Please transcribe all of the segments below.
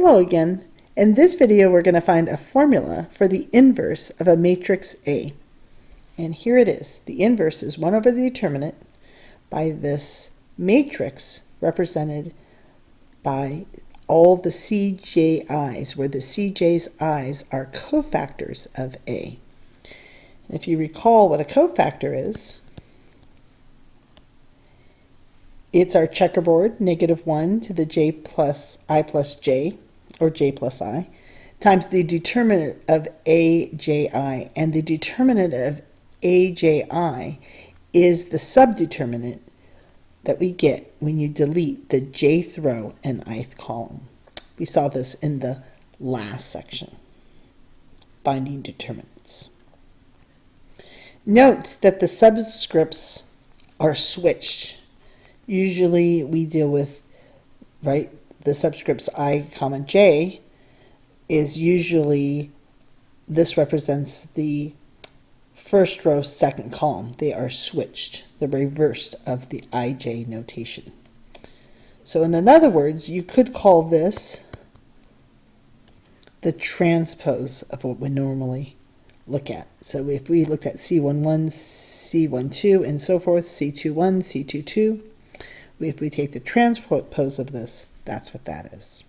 Hello again. In this video we're going to find a formula for the inverse of a matrix A. And here it is. The inverse is 1 over the determinant by this matrix represented by all the CJI's, where the CJ's i's are cofactors of A. And if you recall what a cofactor is, it's our checkerboard, -1 to the j plus I plus j, or j plus I, times the determinant of AJI. And the determinant of AJI is the subdeterminant that we get when you delete the jth row and ith column. We saw this in the last section, binding determinants. Note that the subscripts are switched. Usually we deal with, the subscripts I comma j is usually, this represents the first row, second column. They are switched, the reversed of the IJ notation. So in other words, you could call this the transpose of what we normally look at. So if we looked at C11, C12, and so forth, C21, C22, if we take the transpose of this, that's what that is.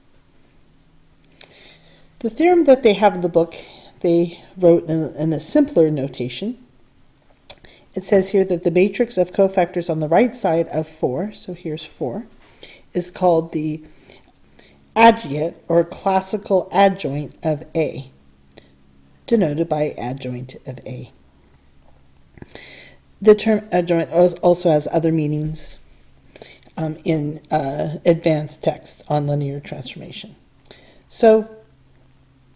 The theorem that they have in the book, they wrote in a simpler notation. It says here that the matrix of cofactors on the right side of 4, so here's 4, is called the adjunct or classical adjoint of A, denoted by adjoint of A. The term adjoint also has other meanings in advanced text on linear transformation. So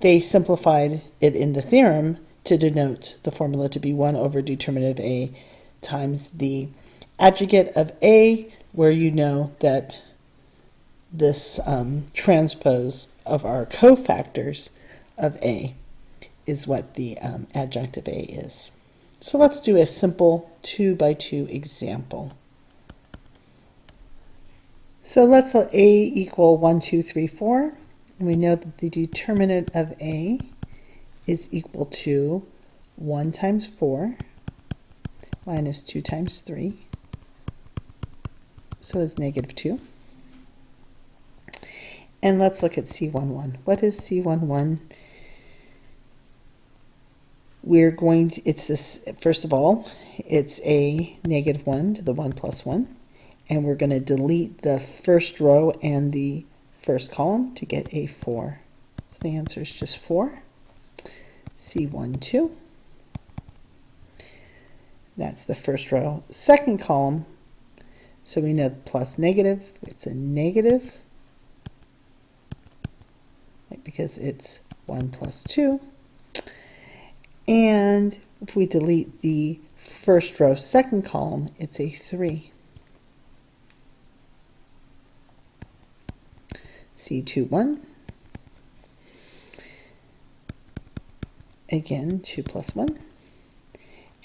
they simplified it in the theorem to denote the formula to be 1 over determinant of A times the adjunct of A, where you know that this transpose of our cofactors of A is what the adjunct of A is. So let's do a simple 2 by 2 example. So let's let A equal 1, 2, 3, 4. And we know that the determinant of A is equal to 1 times 4 minus 2 times 3. So it's -2. And let's look at C11. What is C11? We're going to, it's this, first of all, it's a -1 to the 1 plus 1. And we're going to delete the first row and the first column to get a 4. So the answer is just 4. C12. That's the first row. Second column, so we know plus negative, it's a negative, because it's 1 plus 2. And if we delete the first row, second column, it's a 3. C21, again 2 plus 1,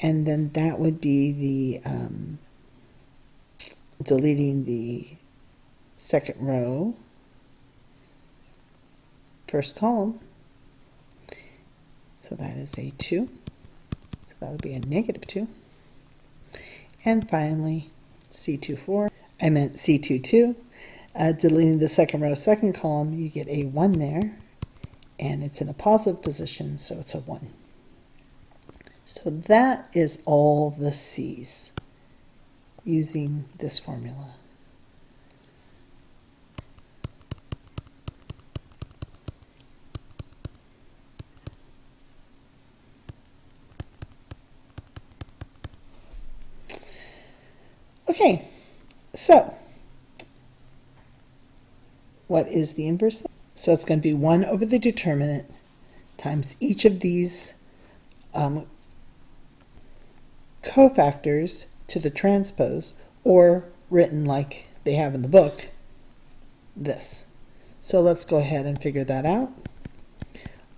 and then that would be the deleting the second row, first column, so that is a 2, so that would be a -2, and finally C24, I meant C22. Deleting the second row, second column, you get a 1 there, and it's in a positive position, so it's a 1. So that is all the C's using this formula. Okay, so what is the inverse? So it's going to be 1 over the determinant times each of these cofactors to the transpose, or written like they have in the book, this. So let's go ahead and figure that out.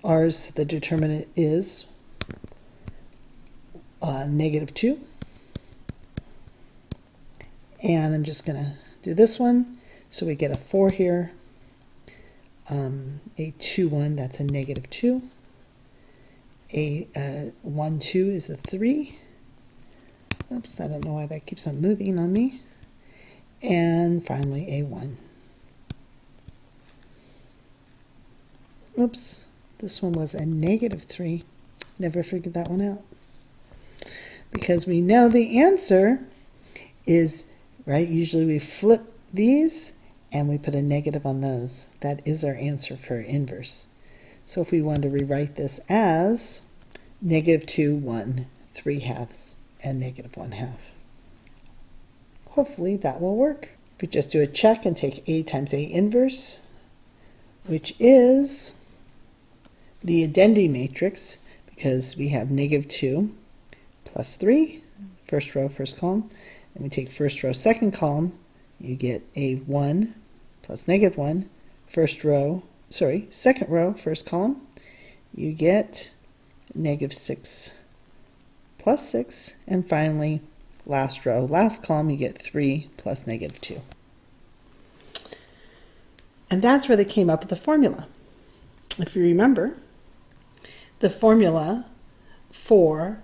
Ours, the determinant is -2. And I'm just going to do this one. So we get a 4 here. A 2, 1, that's a negative 2. A 1, 2 is a 3. Oops, I don't know why that keeps on moving on me. And finally a 1. Oops, this one was a negative 3. Never figured that one out. Because we know the answer is, right, usually we flip these and we put a negative on those. That is our answer for inverse. So if we want to rewrite this as negative 2, 1, 3 halves, and negative 1 half. Hopefully that will work. If we just do a check and take A times A inverse, which is the identity matrix, because we have negative 2 plus 3, first row, first column, and we take first row, second column, you get a 1 plus negative 1, second row, first column, you get negative 6 plus 6, and finally, last row, last column, you get 3 plus negative 2. And that's where they came up with the formula. If you remember, the formula for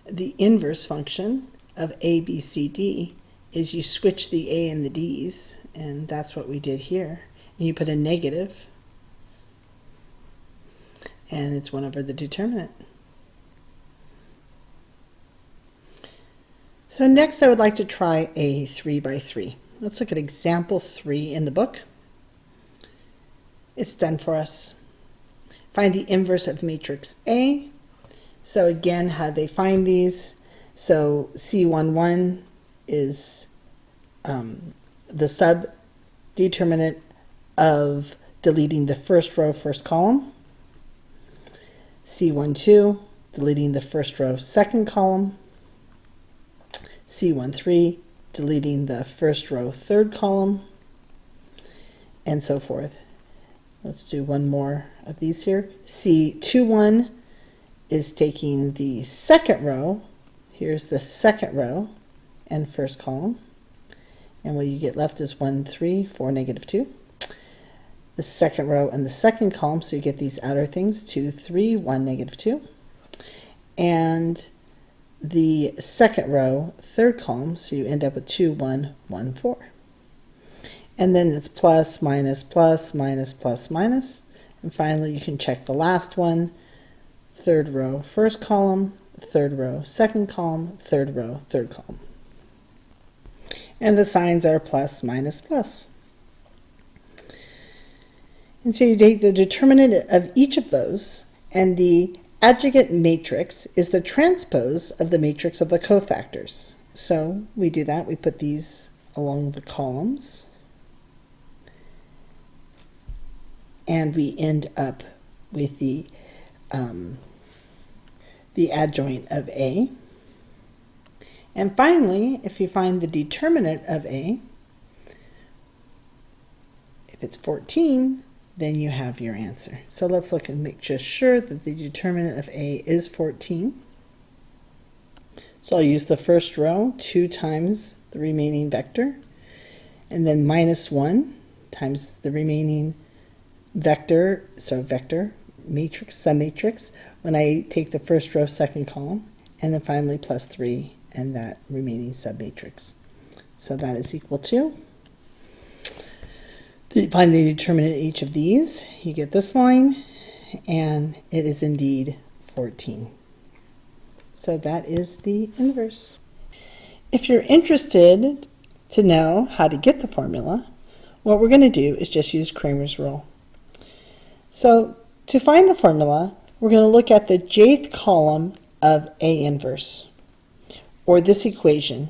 the inverse function of A, B, C, D is you switch the A and the D's, and that's what we did here. And you put a negative, and it's 1 over the determinant. So next I would like to try a 3 by 3. Let's look at example 3 in the book. It's done for us. Find the inverse of matrix A. So again, how they find these? So C11 is the subdeterminant of deleting the first row, first column. C12, deleting the first row, second column. C13, deleting the first row, third column, and so forth. Let's do one more of these here. C21 is taking the second row. Here's the second row and first column. And what you get left is 1, 3, 4, negative 2. The second row and the second column, so you get these outer things, 2, 3, 1, negative 2. And the second row, third column, so you end up with 2, 1, 1, 4. And then it's plus, minus, plus, minus, plus, minus. And finally, you can check the last one. Third row, first column, third row, second column, third row, third column. And the signs are plus, minus, plus. And so you take the determinant of each of those, and the adjugant matrix is the transpose of the matrix of the cofactors. So we do that. We put these along the columns. And we end up with the adjoint of A. And finally, if you find the determinant of A, if it's 14, then you have your answer. So let's look and make just sure that the determinant of A is 14. So I'll use the first row, 2 times the remaining vector, and then minus 1 times the remaining vector, so vector, matrix, submatrix, when I take the first row, second column, and then finally plus 3 and that remaining submatrix. So that is equal to, find the determinant of each of these, you get this line, and it is indeed 14. So that is the inverse. If you're interested to know how to get the formula, what we're going to do is just use Cramer's rule. So to find the formula, we're going to look at the jth column of A inverse, or this equation,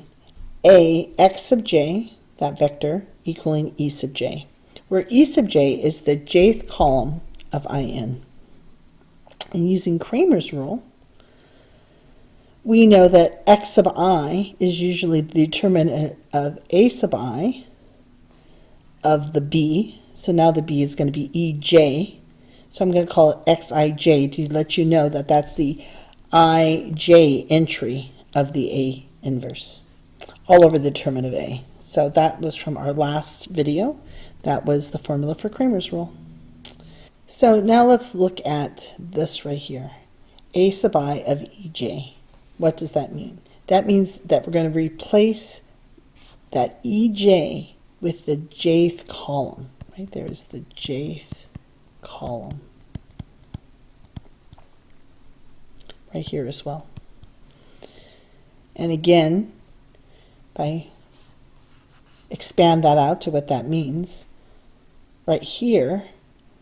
A x sub j, that vector, equaling E sub j, where E sub j is the jth column of In. And using Cramer's rule, we know that x sub I is usually the determinant of A sub I of the B. So now the B is going to be EJ. So I'm going to call it Xij to let you know that that's the IJ entry of the A inverse, all over the determinant of A. So that was from our last video. That was the formula for Cramer's rule. So now let's look at this right here. A sub I of EJ. What does that mean? That means that we're going to replace that EJ with the jth column. Right there is the jth column. Right here as well. And again, if I expand that out to what that means, right here,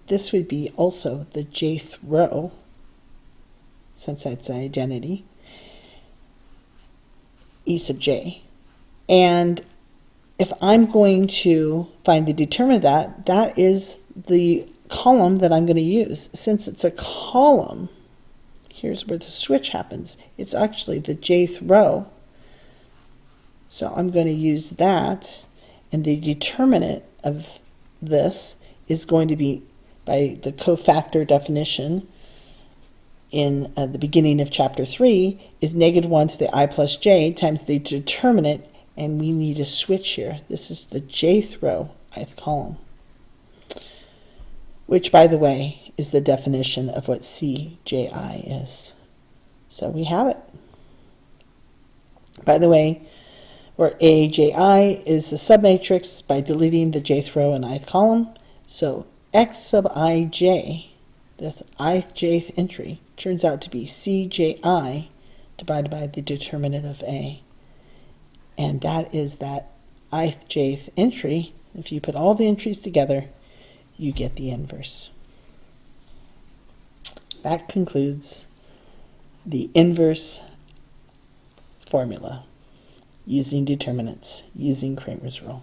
this would be also the jth row, since that's an identity, E sub j. And if I'm going to find the determinant of that, that is the column that I'm going to use. Since it's a column, here's where the switch happens. It's actually the jth row. So I'm going to use that, and the determinant of this is going to be, by the cofactor definition in the beginning of chapter 3, is -1 to the I plus j times the determinant, and we need a switch here. This is the jth row, ith column, which, by the way, is the definition of what CJI is. So we have it. By the way, where AJI is the submatrix by deleting the jth row and ith column. So X sub ij, the ith jth entry, turns out to be CJI divided by the determinant of A. And that is that ith jth entry. If you put all the entries together, you get the inverse. That concludes the inverse formula using determinants, using Cramer's rule.